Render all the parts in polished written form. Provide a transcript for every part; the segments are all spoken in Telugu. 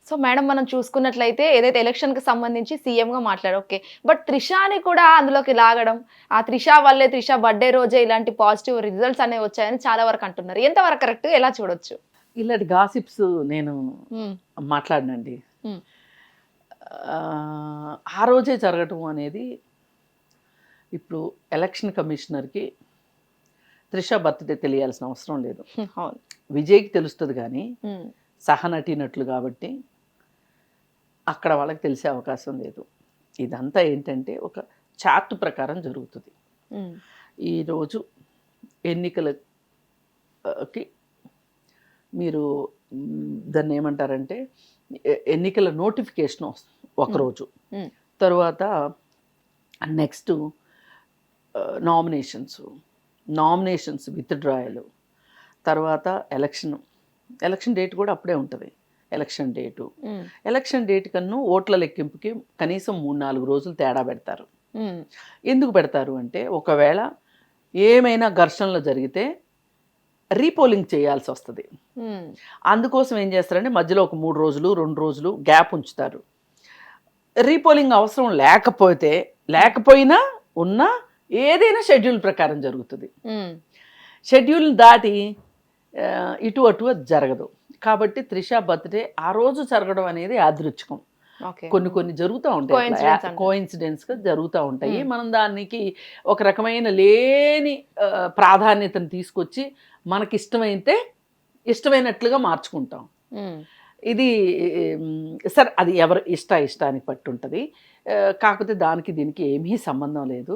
సో మేడం మనం చూసుకున్నట్లయితే ఏదైతే ఎలక్షన్కి సంబంధించి సీఎంగా మాట్లాడారు ఓకే. బట్ త్రిషాని కూడా అందులోకి లాగడం, ఆ త్రిష వల్లే త్రిష బర్త్డే రోజే ఇలాంటి పాజిటివ్ రిజల్ట్స్ అనేవి వచ్చాయని చాలా వరకు అంటున్నారు. ఎంతవరకు కరెక్ట్, ఎలా చూడొచ్చు? ఇలాంటి గాసిప్స్ నేను హ్మ్. మాట్లాడనండి. హ్మ్. ఆ రోజే జరగటం అనేది ఇప్పుడు ఎలక్షన్ కమిషనర్కి త్రిష బర్త్డే తెలియాల్సిన అవసరం లేదు. అవును. విజయ్కి తెలుస్తుంది కానీ హ్మ్. సహనటినట్లు కాబట్టి అక్కడ వాళ్ళకి తెలిసే అవకాశం లేదు. ఇదంతా ఏంటంటే ఒక చార్ట్ ప్రకారం జరుగుతుంది. హ్మ్. ఈరోజు ఎన్నికలకి మీరు దాన్ని ఏమంటారంటే ఎన్నికల నోటిఫికేషన్ ఒకరోజు, హ్మ్. తర్వాత నెక్స్ట్ నామినేషన్స్ విత్డ్రాయలు, తర్వాత ఎలక్షన్ డేట్ కూడా అప్పుడే ఉంటుంది. ఎలక్షన్ డేట్ కన్నా ఓట్ల లెక్కింపుకి కనీసం 3-4 రోజులు తేడా పెడతారు. ఎందుకు పెడతారు అంటే ఒకవేళ ఏమైనా ఘర్షణలు జరిగితే రీపోలింగ్ చేయాల్సి వస్తుంది. అందుకోసం ఏం చేస్తారంటే మధ్యలో ఒక 3 రోజులు 2 రోజులు గ్యాప్ ఉంచుతారు. రీపోలింగ్ అవసరం లేకపోయినా ఉన్నా ఏదైనా షెడ్యూల్ ప్రకారం జరుగుతుంది. షెడ్యూల్ దాటి ఇటు అటు జరగదు. కాబట్టి త్రిష బర్త్డే ఆ రోజు జరగడం అనేది యాదృచ్ఛికం. కొన్ని జరుగుతూ ఉంటాయి, కోఇన్సిడెన్స్గా జరుగుతూ ఉంటాయి. మనం దానికి ఒక రకమైన లేని ప్రాధాన్యతను తీసుకొచ్చి మనకి ఇష్టమైనట్లుగా మార్చుకుంటాం. ఇది సరే, అది ఎవరు ఇష్టానికి పట్టు ఉంటుంది. కాకపోతే దానికి దీనికి ఏమీ సంబంధం లేదు.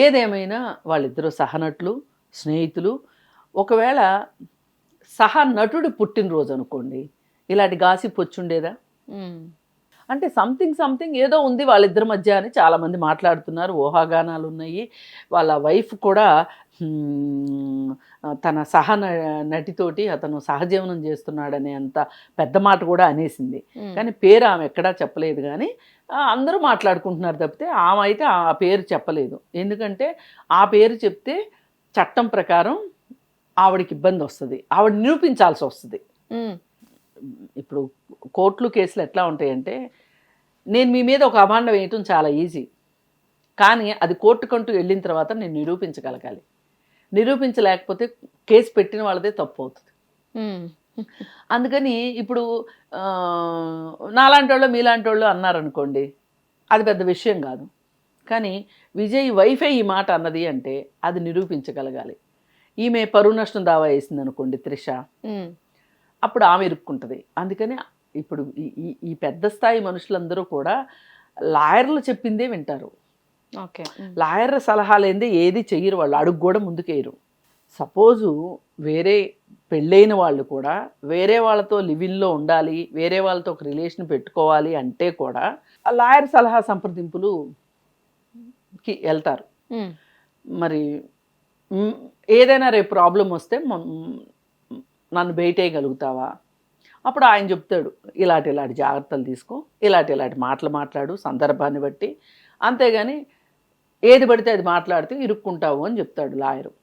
ఏదేమైనా వాళ్ళిద్దరూ సహనటులు, స్నేహితులు. ఒకవేళ సహనటుడు పుట్టినరోజు అనుకోండి, ఇలాంటి గాసిప్ వచ్చుండేదా? అంటే సంథింగ్ ఏదో ఉంది వాళ్ళిద్దరి మధ్య అని చాలామంది మాట్లాడుతున్నారు. ఊహాగానాలు ఉన్నాయి. వాళ్ళ వైఫ్ కూడా తన నటితోటి అతను సహజీవనం చేస్తున్నాడనే అంత పెద్ద మాట కూడా అనేసింది. కానీ పేరు ఆమె ఎక్కడా చెప్పలేదు. కానీ అందరూ మాట్లాడుకుంటున్నారు తప్పితే ఆమె అయితే ఆ పేరు చెప్పలేదు. ఎందుకంటే ఆ పేరు చెప్తే చట్టం ప్రకారం ఆవిడకి ఇబ్బంది వస్తుంది, ఆవిడ నిరూపించాల్సి వస్తుంది. ఇప్పుడు కోర్టులు కేసులు ఎట్లా ఉంటాయంటే, నేను మీ మీద ఒక అభాండం వేయటం చాలా ఈజీ, కానీ అది కోర్టుకంటూ వెళ్ళిన తర్వాత నేను నిరూపించగలగాలి. నిరూపించలేకపోతే కేసు పెట్టిన వాళ్ళదే తప్పు అవుతుంది. అందుకని ఇప్పుడు నాలాంటి వాళ్ళు మీలాంటి వాళ్ళు అన్నారనుకోండి, అది పెద్ద విషయం కాదు. కానీ విజయ్ వైఫే ఈ మాట అన్నది అంటే అది నిరూపించగలగాలి. ఈమె పరువు నష్టం దావా వేసింది అనుకోండి త్రిష, అప్పుడు ఆమె ఇరుక్కుంటుంది. అందుకని ఇప్పుడు ఈ పెద్ద స్థాయి మనుషులందరూ కూడా లాయర్లు చెప్పిందే వింటారు. లాయర్ సలహా లేనిదే ఏది చెయ్యరు. వాళ్ళు అడుగు కూడా ముందుకేయరు. సపోజు వేరే పెళ్ళైన వాళ్ళు కూడా వేరే వాళ్ళతో లివిన్లో ఉండాలి, వేరే వాళ్ళతో ఒక రిలేషన్ పెట్టుకోవాలి అంటే కూడా ఆ లాయర్ సలహా సంప్రదింపులుకి వెళ్తారు. మరి ఏదైనా రేపు ప్రాబ్లం వస్తే నన్ను బయటేయగలుగుతావా? అప్పుడు ఆయన చెప్తాడు, ఇలాంటి జాగ్రత్తలు తీసుకో, ఇలాంటి మాటలు మాట్లాడు సందర్భాన్ని బట్టి, అంతేగాని ఏది పడితే అది మాట్లాడితే ఇరుక్కుంటావు అని చెప్తాడు లాయరు.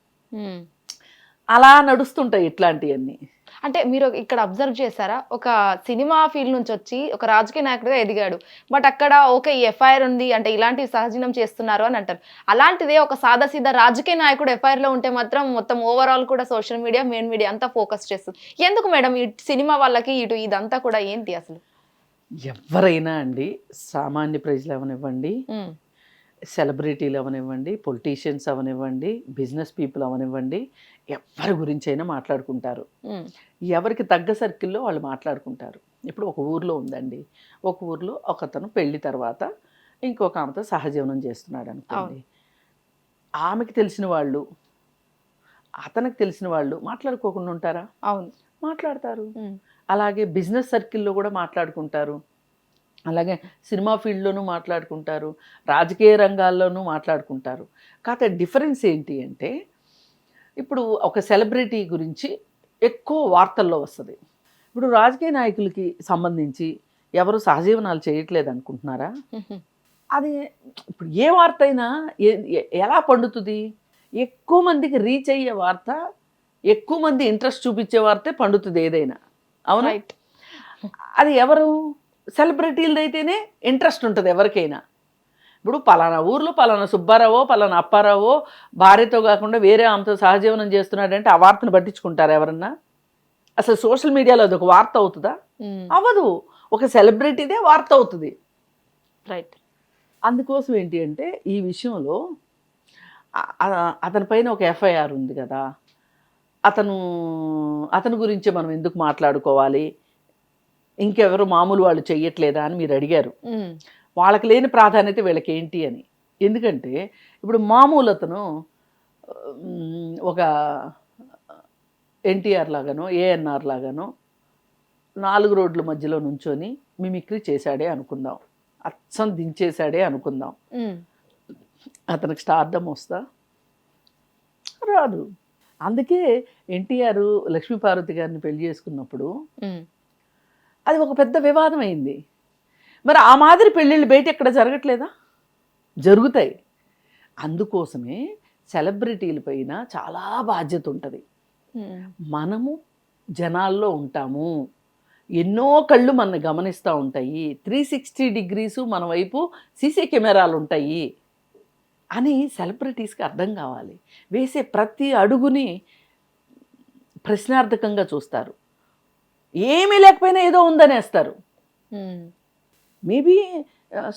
అలా నడుస్తుంటాయి ఇట్లాంటివన్నీ. అంటే మీరు ఇక్కడ అబ్జర్వ్ చేశారా, ఒక సినిమా ఫీల్డ్ నుంచి వచ్చి ఒక రాజకీయ నాయకుడిగా ఎదిగాడు, బట్ అక్కడ ఓకే ఈ ఎఫ్ఐఆర్ ఉంది అంటే ఇలాంటివి సహజీవనం చేస్తున్నారు అని అంటారు. అలాంటిదే ఒక సాదాసీదా రాజకీయ నాయకుడు ఎఫ్ఐఆర్లో ఉంటే మాత్రం మొత్తం ఓవరాల్ కూడా సోషల్ మీడియా మెయిన్ మీడియా అంతా ఫోకస్ చేస్తుంది. ఎందుకు మేడం ఈ సినిమా వాళ్ళకి ఇటు ఇదంతా కూడా ఏంటి అసలు? ఎవరైనా అండి, సామాన్య ప్రజలు అవనివ్వండి, సెలబ్రిటీలు అవనివ్వండి, పొలిటీషియన్స్ అవనివ్వండి, బిజినెస్ పీపుల్ అవనివ్వండి, ఎవరి గురించి అయినా మాట్లాడుకుంటారు. ఎవరికి తగ్గ సర్కిల్లో వాళ్ళు మాట్లాడుకుంటారు. ఇప్పుడు ఒక ఊర్లో ఉందండి, ఒక ఊర్లో ఒకతను పెళ్లి తర్వాత ఇంకొక ఆమెతో సహజీవనం చేస్తున్నాడు అనుకోండి, ఆమెకి తెలిసిన వాళ్ళు అతనికి తెలిసిన వాళ్ళు మాట్లాడుకోకుండా ఉంటారా? అవును, మాట్లాడతారు. అలాగే బిజినెస్ సర్కిల్లో కూడా మాట్లాడుకుంటారు, అలాగే సినిమా ఫీల్డ్లోనూ మాట్లాడుకుంటారు, రాజకీయ రంగాల్లోనూ మాట్లాడుకుంటారు. కాకపోతే డిఫరెన్స్ ఏంటి అంటే, ఇప్పుడు ఒక సెలబ్రిటీ గురించి ఎక్కువ వార్తల్లో వస్తుంది. ఇప్పుడు రాజకీయ నాయకులకి సంబంధించి ఎవరు సహజీవనాలు చేయట్లేదు అనుకుంటున్నారా? అది ఇప్పుడు ఏ వార్త అయినా ఎలా పండుతుంది? ఎక్కువ మందికి రీచ్ అయ్యే వార్త, ఎక్కువ మంది ఇంట్రెస్ట్ చూపించే వార్తే పండుతుంది ఏదైనా. అవునా? రైట్. అది ఎవరు సెలబ్రిటీలది అయితేనే ఇంట్రెస్ట్ ఉంటుంది ఎవరికైనా. ఇప్పుడు పలానా ఊర్లో పలానా సుబ్బారావో పలానా అప్పారావో భార్యతో కాకుండా వేరే ఆమెతో సహజీవనం చేస్తున్నాడంటే ఆ వార్తను పట్టించుకుంటారు ఎవరన్నా? అసలు సోషల్ మీడియాలో అది ఒక వార్త అవుతుందా? అవ్వదు. ఒక సెలబ్రిటీదే వార్త అవుతుంది. రైట్. అందుకోసం ఏంటి అంటే ఈ విషయంలో అతని పైన ఒక ఎఫ్ఐఆర్ ఉంది కదా, అతని గురించి మనం ఎందుకు మాట్లాడుకోవాలి, ఇంకెవరు మామూలు వాళ్ళు చెయ్యట్లేదా అని మీరు అడిగారు. వాళ్ళకి లేని ప్రాధాన్యత వీళ్ళకి ఏంటి అని. ఎందుకంటే ఇప్పుడు మామూలు అతను ఒక ఎన్టీఆర్ లాగానో ఏఎన్ఆర్ లాగానో 4 రోడ్ల మధ్యలో నుంచొని మిమిక్రీ చేశాడే అనుకుందాం, అచ్చం దించేశాడే అనుకుందాం, అతనికి స్టార్డమ్ వస్తా? రాదు. అందుకే ఎన్టీఆర్ లక్ష్మీపార్వతి గారిని పెళ్లి చేసుకున్నప్పుడు అది ఒక పెద్ద వివాదం అయింది. మరి ఆ మాదిరి పెళ్ళిళ్ళు బయట ఎక్కడ జరగట్లేదా? జరుగుతాయి. అందుకోసమే సెలబ్రిటీల పైన చాలా బాధ్యత ఉంటుంది. మనము జనాల్లో ఉంటాము, ఎన్నో కళ్ళు మన గమనిస్తూ ఉంటాయి, 360 డిగ్రీసు మన వైపు సీసీ కెమెరాలు ఉంటాయి అని సెలబ్రిటీస్కి అర్థం కావాలి. వేసే ప్రతి అడుగుని ప్రశ్నార్థకంగా చూస్తారు. ఏమీ లేకపోయినా ఏదో ఉందనేస్తారు. మేబీ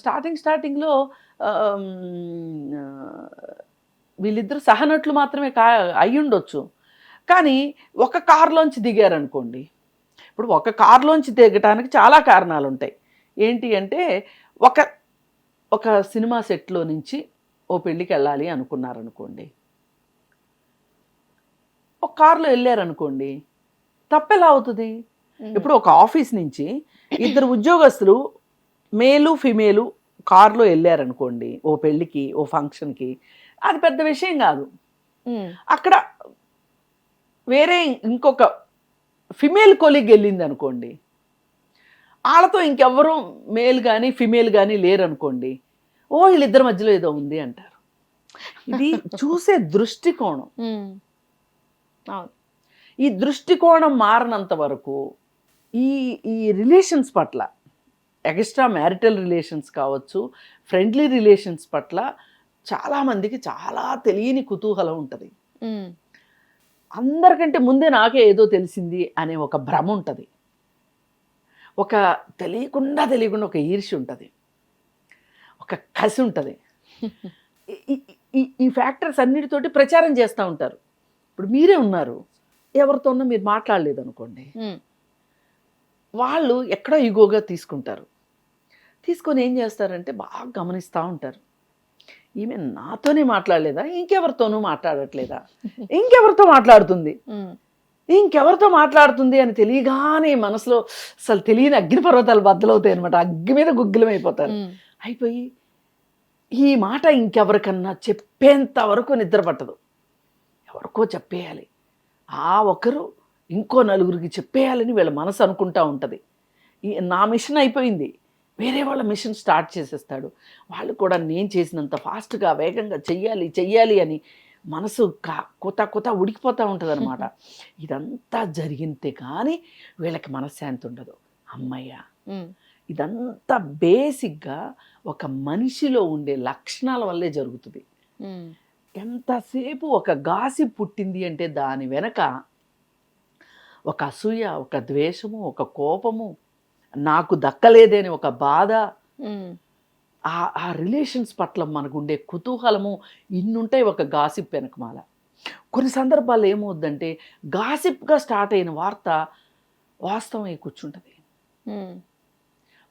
స్టార్టింగ్లో వీళ్ళిద్దరు సహనట్లు మాత్రమే అయ్యుండొచ్చు. కానీ ఒక కారులోంచి దిగారనుకోండి, ఇప్పుడు ఒక కారులోంచి దిగటానికి చాలా కారణాలు ఉంటాయి. ఏంటి అంటే ఒక సినిమా సెట్లో నుంచి ఓ పెళ్ళికి వెళ్ళాలి అనుకున్నారనుకోండి, ఒక కారులో వెళ్ళారనుకోండి, తప్పెలా అవుతుంది? ఇప్పుడు ఒక ఆఫీస్ నుంచి 2 ఉద్యోగస్తులు మేలు ఫిమేలు కారులో వెళ్ళారనుకోండి ఓ పెళ్ళికి ఓ ఫంక్షన్కి, అది పెద్ద విషయం కాదు. అక్కడ వేరే ఇంకొక ఫిమేల్ కొలీగ్ వెళ్ళింది అనుకోండి, వాళ్ళతో ఇంకెవ్వరూ మేల్ కానీ ఫిమేల్ కానీ లేరనుకోండి, ఓ వీళ్ళిద్దరి మధ్యలో ఏదో ఉంది అంటారు. ఇది చూసే దృష్టికోణం. ఈ దృష్టికోణం మారినంత వరకు ఈ రిలేషన్స్ పట్ల, ఎక్స్ట్రా మ్యారిటల్ రిలేషన్స్ కావచ్చు, ఫ్రెండ్లీ రిలేషన్స్ పట్ల చాలామందికి చాలా తెలియని కుతూహలం ఉంటుంది. అందరికంటే ముందే నాకే ఏదో తెలిసింది అనే ఒక భ్రమ ఉంటుంది, ఒక తెలియకుండా ఒక ఈర్ష్య ఉంటుంది, ఒక కసి ఉంటుంది. ఈ ఫ్యాక్టర్స్ అన్నిటితోటి ప్రచారం చేస్తూ ఉంటారు. ఇప్పుడు మీరే ఉన్నారు, ఎవరితోనో మీరు మాట్లాడలేదు అనుకోండి, వాళ్ళు ఎక్కడో ఈగోగా తీసుకుంటారు. తీసుకొని ఏం చేస్తారంటే బాగా గమనిస్తూ ఉంటారు, ఈమె నాతోనే మాట్లాడలేదా, ఇంకెవరితోనూ మాట్లాడట్లేదా, ఇంకెవరితో మాట్లాడుతుంది అని తెలియగానే మనసులో అసలు తెలియని అగ్నిపర్వతాలు బద్దలవుతాయి అనమాట. అగ్గి మీద గుగ్గిలం అయిపోతారు. అయిపోయి ఈ మాట ఇంకెవరికన్నా చెప్పేంత వరకు నిద్ర పట్టదు, ఎవరికో చెప్పేయాలి, ఆ ఒకరు ఇంకో నలుగురికి చెప్పేయాలని వీళ్ళ మనసు అనుకుంటా ఉంటుంది. నా మిషన్ అయిపోయింది, వేరే వాళ్ళ మిషన్ స్టార్ట్ చేసేస్తాడు. వాళ్ళు కూడా నేను చేసినంత ఫాస్ట్గా వేగంగా చెయ్యాలి అని మనసు కొత్త ఉడికిపోతూ ఉంటుంది అనమాట. ఇదంతా జరిగితే కానీ వీళ్ళకి మనశ్శాంతి ఉండదు. అమ్మయ్య, ఇదంతా బేసిక్గా ఒక మనిషిలో ఉండే లక్షణాల వల్లే జరుగుతుంది. ఎంతసేపు ఒక గాసిప్ పుట్టింది అంటే దాని వెనక ఒక అసూయ, ఒక ద్వేషము, ఒక కోపము, నాకు దక్కలేదని ఒక బాధ, ఆ రిలేషన్స్ పట్ల మనకు ఉండే కుతూహలము, ఇన్నుంటాయి ఒక గాసిప్ వెనకమాల. కొన్ని సందర్భాల్లో ఏమవుద్దంటే గాసిప్గా స్టార్ట్ అయిన వార్త వాస్తవం అయి కూర్చుంటుంది.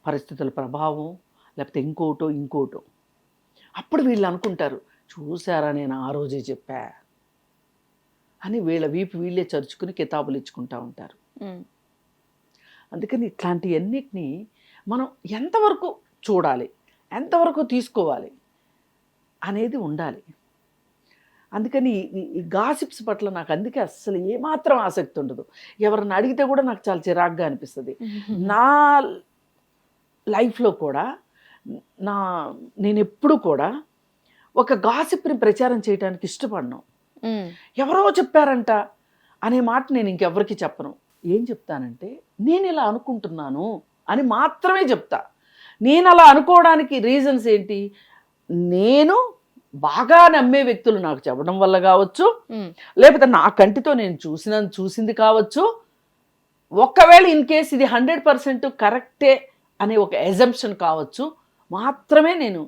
పరిస్థితుల ప్రభావం లేకపోతే ఇంకోటో అప్పుడు వీళ్ళు అనుకుంటారు, చూసారా నేను ఆ రోజే చెప్పా అని వీళ్ళ వీపు వీళ్ళే చరుచుకుని కితాబులు ఇచ్చుకుంటూ ఉంటారు. అందుకని ఇట్లాంటివన్నిటినీ మనం ఎంతవరకు చూడాలి, ఎంతవరకు తీసుకోవాలి అనేది ఉండాలి. అందుకని ఈ గాసిప్స్ పట్ల నాకు అందుకే అస్సలు ఏమాత్రం ఆసక్తి ఉండదు. ఎవరిని అడిగితే కూడా నాకు చాలా చిరాగ్గా అనిపిస్తుంది. నా లైఫ్లో కూడా నేను ఎప్పుడు కూడా ఒక గాసిప్ని ప్రచారం చేయడానికి ఇష్టపడను. ఎవరో చెప్పారంట అనే మాట నేను ఇంకెవరికి చెప్పను. ఏం చెప్తానంటే నేను ఇలా అనుకుంటున్నాను అని మాత్రమే చెప్తా. నేను అలా అనుకోవడానికి రీజన్స్ ఏంటి, నేను బాగా నమ్మే వ్యక్తులు నాకు చెప్పడం వల్ల కావచ్చు, లేకపోతే నా కంటితో నేను చూసింది కావచ్చు. ఒకవేళ ఇన్ కేస్ ఇది 100% కరెక్టే అనే ఒక ఎజంప్షన్ కావచ్చు, మాత్రమే నేను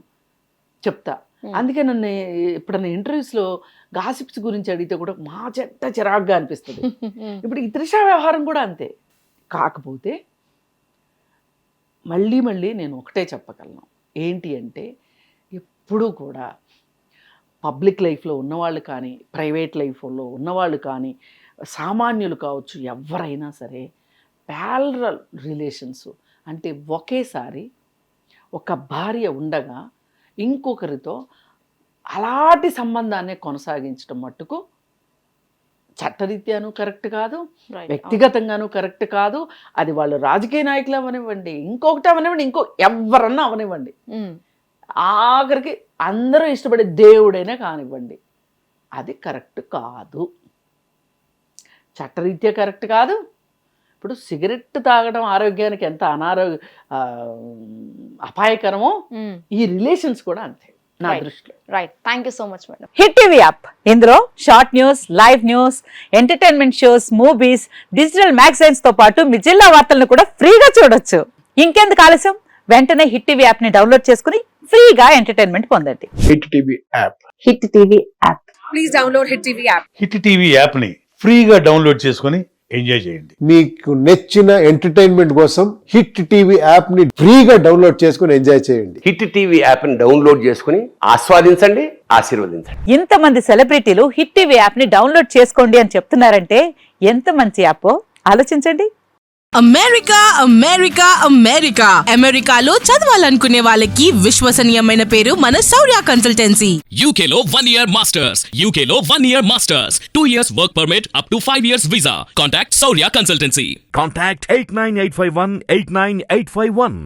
చెప్తా. అందుకే నన్ను ఎప్పుడన్నా ఇంటర్వ్యూస్లో గాసిప్స్ గురించి అడిగితే కూడా మా చెడ్డ చిరాగ్గా అనిపిస్తుంది. ఇప్పుడు ఈ త్రిష వ్యవహారం కూడా అంతే. కాకపోతే మళ్ళీ నేను ఒకటే చెప్పగలను, ఏంటి అంటే ఎప్పుడూ కూడా పబ్లిక్ లైఫ్లో ఉన్నవాళ్ళు కానీ, ప్రైవేట్ లైఫ్లో ఉన్నవాళ్ళు కానీ, సామాన్యులు కావచ్చు, ఎవరైనా సరే ప్యారలల్ రిలేషన్స్ అంటే ఒకేసారి ఒక భార్య ఉండగా ఇంకొకరితో అలాంటి సంబంధాన్ని కొనసాగించడం మట్టుకు చట్టరీత్యాను కరెక్ట్ కాదు, వ్యక్తిగతంగాను కరెక్ట్ కాదు. అది వాళ్ళు రాజకీయ నాయకులు అవనివ్వండి, ఇంకొకటి అవనివ్వండి, ఎవరన్నా అవనివ్వండి, ఆఖరికి అందరూ ఇష్టపడే దేవుడైనా కానివ్వండి, అది కరెక్ట్ కాదు, చట్టరీత్యా కరెక్ట్ కాదు. ఇప్పుడు సిగరెట్ తాగడం ఆరోగ్యానికి ఎంత అపాయకరమో ఈ రిలేషన్స్ కూడా అంతే నా దృష్టిలో. Right, thank you so much madam. Hit TV app, ఇందులో short news, live news, entertainment shows, movies, digital magazines తో పాటు మీ జిల్లా వార్తలను కూడా ఫ్రీగా చూడొచ్చు. ఇంకెందుకు ఆలస్యం, వెంటనే హిట్ టీవీ యాప్ ని డౌన్లోడ్ చేసుకుని ఫ్రీగా ఎంటర్టైన్మెంట్ పొందండి. Hit TV app. Hit TV app. Please download hit TV app. Hit TV యాప్ని ఫ్రీగా డౌన్లోడ్ చేసుకొని ఎంజాయ్ చేయండి. మీకు నచ్చిన ఎంటర్టైన్మెంట్ కోసం హిట్ టీవీ యాప్ ని ఫ్రీగా డౌన్లోడ్ చేసుకుని ఎంజాయ్ చేయండి. హిట్ టీవీ యాప్ని డౌన్లోడ్ చేసుకుని ఆస్వాదించండి, ఆశీర్వదించండి. ఇంతమంది సెలబ్రిటీలు హిట్ టీవీ యాప్ ని డౌన్లోడ్ చేసుకోండి అని చెప్తున్నారంటే ఎంత మంచి యాప్ ఆలోచించండి. అమెరికా అమెరికా అమెరికా అమెరికాలో చదవాలనుకునే వాళ్ళకి విశ్వసనీయమైన పేరు మన శౌర్య కన్సల్టెన్సీ. UK లో 1 year masters, UK లో 1 year masters, 2 years work permit up to 5 years visa. Contact Saurya Consultancy. Contact 89851 89851.